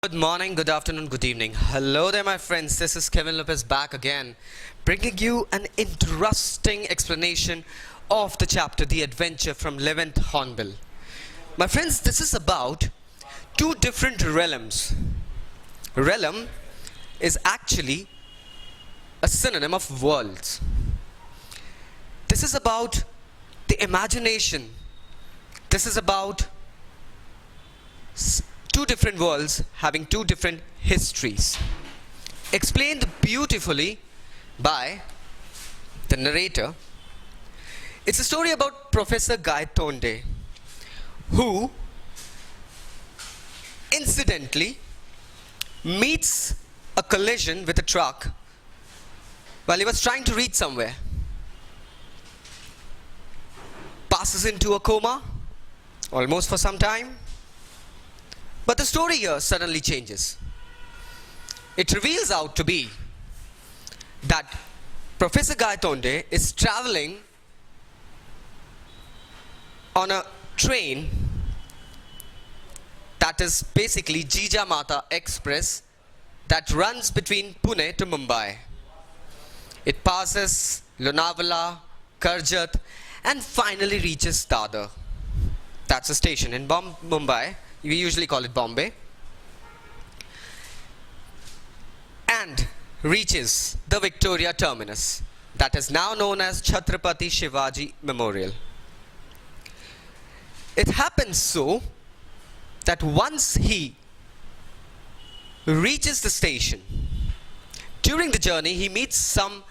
Good morning, good afternoon, good evening. Hello there, my friends. This is Kevin Lopez back again, bringing you an interesting explanation of the chapter The Adventure from 11th Hornbill. My friends, this is about two different realms. Realm is actually a synonym of worlds. This is about the imagination. This is about two different worlds having two different histories, explained beautifully by the narrator. It's a story about Professor Gaitonde, who incidentally meets a collision with a truck while he was trying to reach somewhere, passes into a coma almost for some time. But the story here suddenly changes. It reveals out to be that Professor Gaitonde is traveling on a train that is basically Jijamata Express that runs between Pune to Mumbai. It passes Lonavala, Karjat, and finally reaches Dadar. That's a station in Mumbai. We usually call it Bombay, and reaches the Victoria terminus that is now known as Chhatrapati Shivaji Memorial. It happens so that once he reaches the station, during the journey he meets some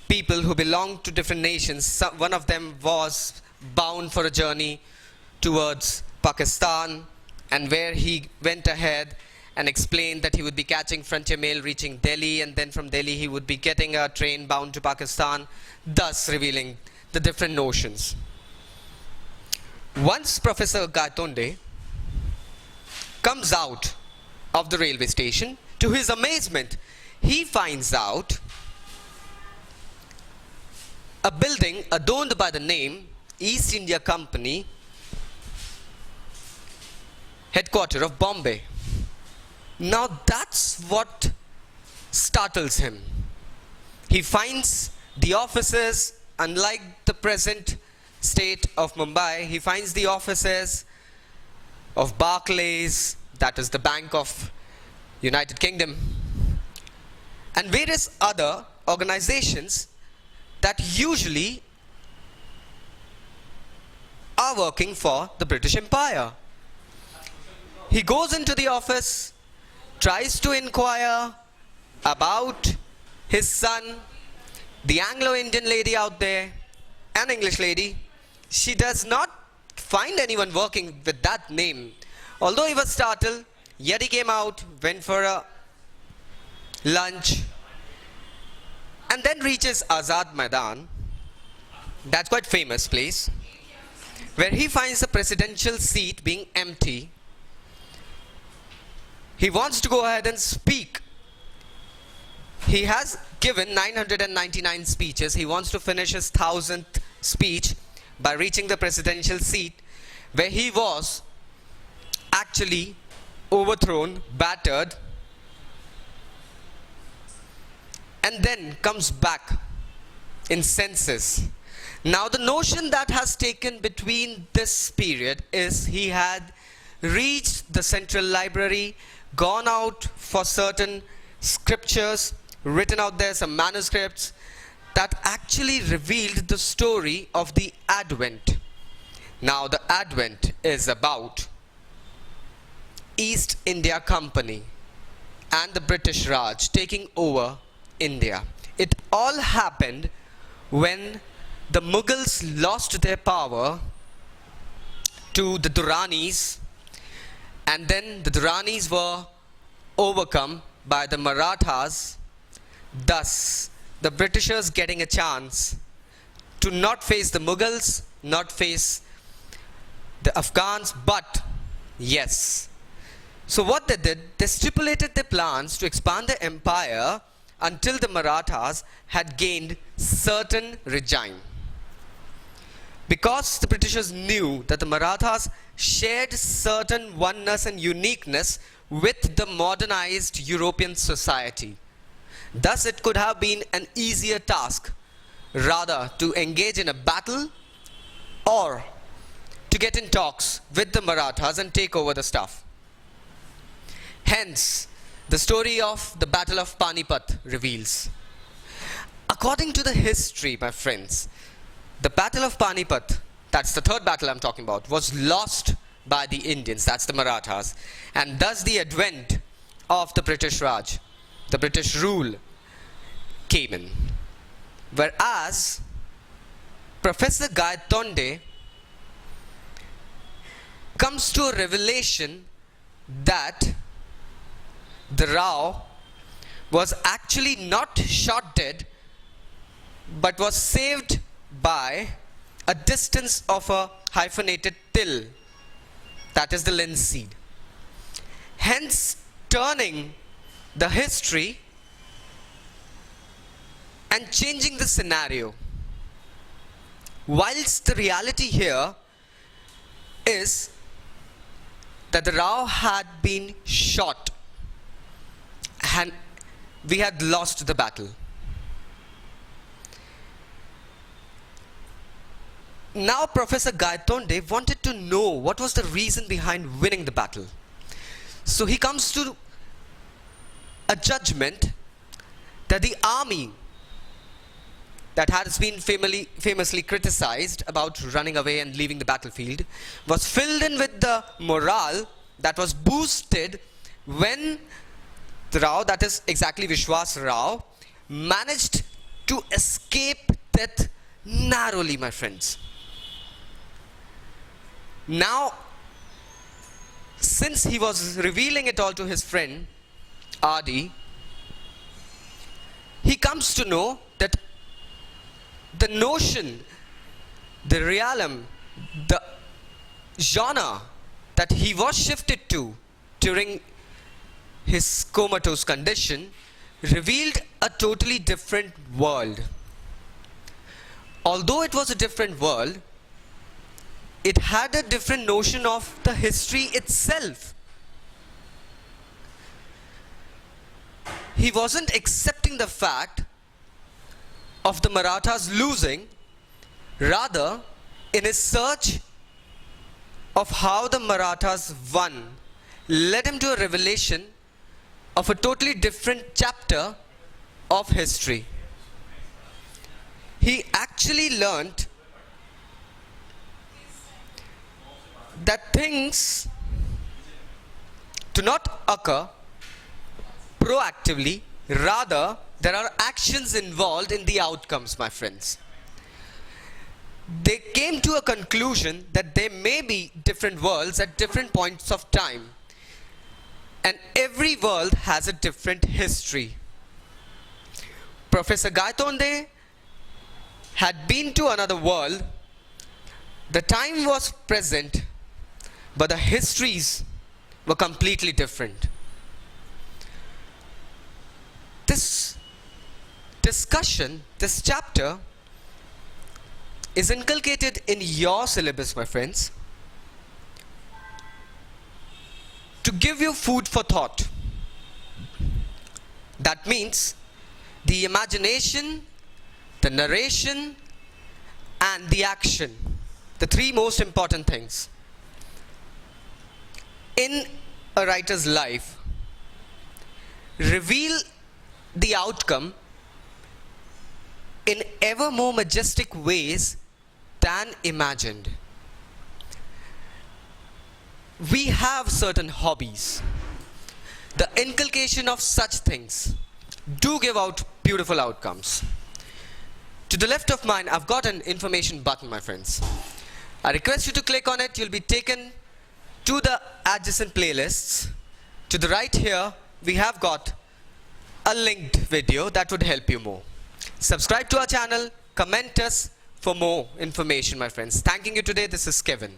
people who belong to different nations. One of them was bound for a journey towards Pakistan, and where he went ahead and explained that he would be catching Frontier Mail reaching Delhi, and then from Delhi he would be getting a train bound to Pakistan, thus revealing the different notions. Once Professor Gaitonde comes out of the railway station, to his amazement, he finds out a building adorned by the name East India Company, headquarters of Bombay. Now that's what startles him. He finds the offices, unlike the present state of Mumbai, he finds the offices of Barclays, that is the Bank of United Kingdom, and various other organizations that usually are working for the British Empire. He goes into the office, tries to inquire about his son. The Anglo-Indian lady out there, an English lady, she does not find anyone working with that name. Although he was startled, yet he came out, went for a lunch, and then reaches Azad Maidan. That's quite famous place, where he finds the presidential seat being empty. He wants to go ahead and speak. He has given 999 speeches. He wants to finish his 1000th speech by reaching the presidential seat, where he was actually overthrown, battered, and then comes back in senses. Now the notion that has taken between this period is he had reached the central library, gone out for certain scriptures, written out there some manuscripts that actually revealed the story of the Advent. Now the Advent is about East India Company and the British Raj taking over India. It all happened when the Mughals lost their power to the Duranis, and then the Duranis were overcome by the Marathas, thus the Britishers getting a chance to not face the Mughals, not face the Afghans, but yes. So what they did, they stipulated their plans to expand the empire until the Marathas had gained certain regime. Because the Britishers knew that the Marathas shared certain oneness and uniqueness with the modernized European society. Thus, it could have been an easier task rather to engage in a battle or to get in talks with the Marathas and take over the stuff. Hence, the story of the Battle of Panipat reveals. According to the history, my friends, the Battle of Panipat, that's the third battle I'm talking about, was lost by the Indians, that's the Marathas, and thus the advent of the British Raj, the British rule, came in. Whereas Professor Gaitonde comes to a revelation that the Rao was actually not shot dead but was saved by a distance of a hyphenated till, that is the linseed. Hence turning the history and changing the scenario. Whilst the reality here is that the Rao had been shot and we had lost the battle. Now Professor Gaitonde wanted to know what was the reason behind winning the battle. So he comes to a judgment that the army that has been famously criticized about running away and leaving the battlefield was filled in with the morale that was boosted when the Rao, that is exactly Vishwas Rao, managed to escape death narrowly, my friends. Now, since he was revealing it all to his friend Adi, he comes to know that the notion, the realm, the genre that he was shifted to during his comatose condition revealed a totally different world. Although it was a different world, it had a different notion of the history itself. He wasn't accepting the fact of the Marathas losing, rather in his search of how the Marathas won led him to a revelation of a totally different chapter of history. He actually learnt that things do not occur proactively, rather there are actions involved in the outcomes, my friends. They came to a conclusion that there may be different worlds at different points of time, and every world has a different history. Professor Gaitonde had been to another world. The time was present, but the histories were completely different. This discussion, this chapter, is inculcated in your syllabus, my friends, to give you food for thought. That means the imagination, the narration, and the action, the three most important things in a writer's life, reveal the outcome in ever more majestic ways than imagined. We have certain hobbies. The inculcation of such things do give out beautiful outcomes. To the left of mine, I've got an information button, my friends. I request you to click on it. You'll be taken to the adjacent playlists. To the right here, we have got a linked video that would help you more. Subscribe to our channel, comment us for more information, my friends. Thanking you today. This is Kevin.